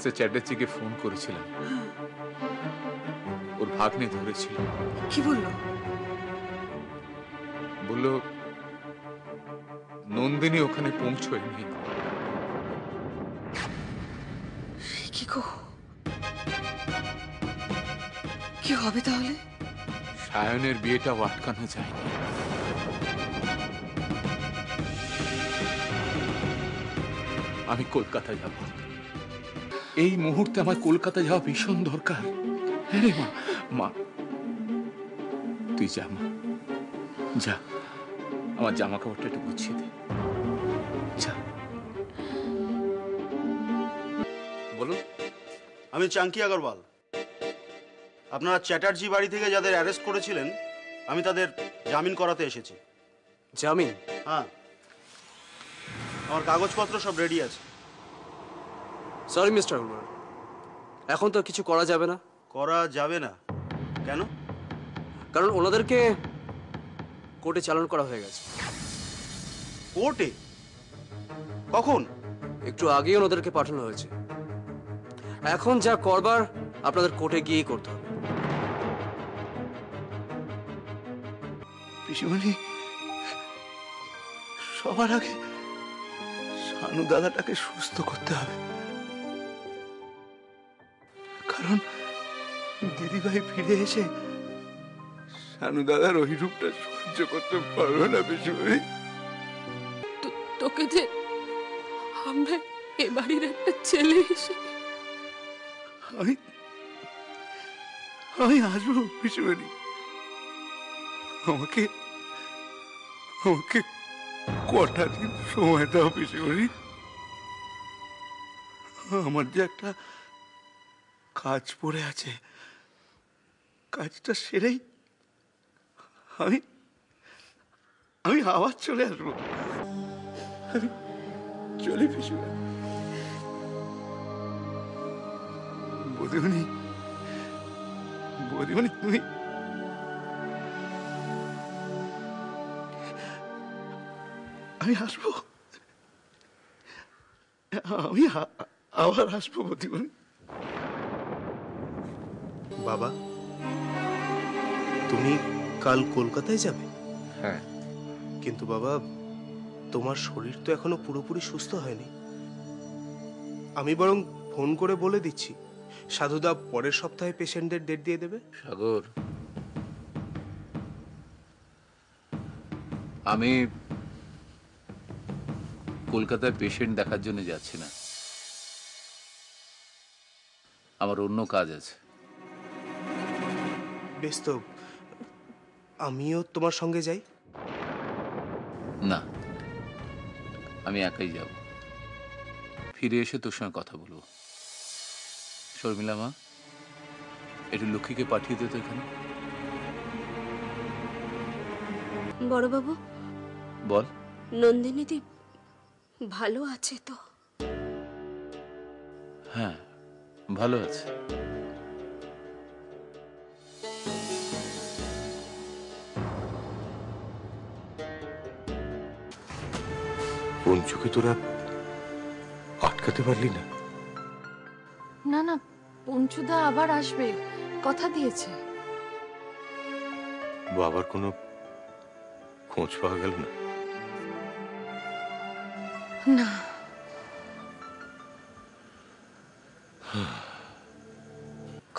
Mister চ্যাটার্জিকে phone করেছিলাম, ওর ভাগ্নে ধরেছিল। কি বললো? বলল নন্দিনী ওখানে পৌঁছয়নি। কি গো, কি হবে তাহলে? সায়নের বিয়েটাও আটকানো যায়নি। আমি কলকাতা যাব, এই মুহূর্তে আমার কলকাতা যাওয়া ভীষণ দরকার। হ্যাঁ রে মা, মা তুই যা, মা যা, আমার জামা কাপড়টা একটু গুছিয়ে দে, যা। বলুন। আমি চাঙ্কি আগরওয়াল। আপনারা চ্যাটার্জি বাড়ি থেকে যাদের অ্যারেস্ট করেছিলেন, আমি তাদের জামিন করাতে এসেছি। জামিন? হ্যাঁ, আমার কাগজপত্র সব রেডি আছে। সরি মিস্টার আগরওয়াল, এখন তো কিছু করা যাবে না। করা যাবে না কেন? কারণ ওনাদেরকে কোর্টে চালান করা হয়ে গেছে। কোর্টে? কখন? একটু আগেই ওনাদেরকে পাঠানো হয়েছে। এখন যা করবার আপনাদের কোর্টে গিয়েই করতে হবে। পিসিমণি, সবার আগে শানু দাদাটাকে সুস্থ করতে হবে, কারণ দিদিভাই ফিরে এসে শানু দাদার ওই রূপটা সহ্য করতে পারবে না। পিসিমণি, তোকে যে আমরা এ বাড়ির একটা ছেলে এসে আমি আসবো। পিসিমণি, আমাকে কটা দিন সময় দাও পিসিমণি। আমার যে একটা কাজ পড়ে আছে, কাজটা সেরেই আমি আবার চলে আসবো। আমি চলে পিসিমণি। বৌদিমণি, তুমি আমি আসবো, আমি আবার আসবো বৌদিমণি। বাবা, তুমি কাল কলকাতায় যাবে? হ্যাঁ। কিন্তু বাবা, তোমার শরীর তো এখনো পুরোপুরি সুস্থ হয়নি। আমি বরং ফোন করে বলে দিচ্ছি, সাধুদা পরের সপ্তাহে পেশেন্টদের ডেট দিয়ে দেবে। সাগর, আমি কলকাতায় পেশেন্ট দেখার জন্য যাচ্ছি না, আমার অন্য কাজ আছে। বেশ, তো আমিও তোমার সঙ্গে যাই। না, আমি একাই যাব। ফিরে এসে তোর সঙ্গে কথা বলবো। শর্মিলা মা, একটু লক্ষ্মীকে পাঠিয়ে দে তো এখানে। বড়বাবু, বল। নন্দিনীদি ভালো আছে তো? হ্যাঁ, ভালো আছে। পঞ্চুকে তোরা আটকাতে পারলি না? না না, পঞ্চুদা আবার আসবে, কথা দিয়েছে। বাবার কোনো খোঁজ পাওয়া গেল না? না।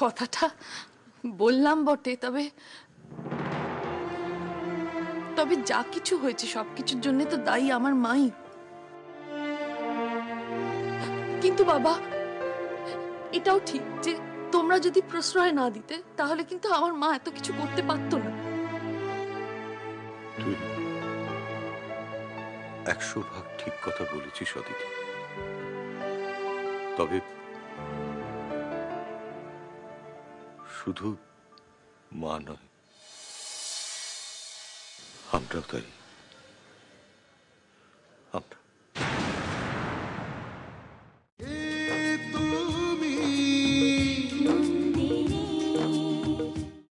কথাটা বললাম বটে, তবে যা কিছু হয়েছে সবকিছুর জন্য তো দায়ী আমার মাই। কিন্তু বাবা, এটাও ঠিক যে তোমরা যদি প্রশ্রয় না দিতে তাহলে কিন্তু আমার মা এত কিছু করতে পারতো না। তুই 100% ঠিক কথা বলেছিস অদিতি, তবে শুধু মা নয়, আমরাও তাই। আমরা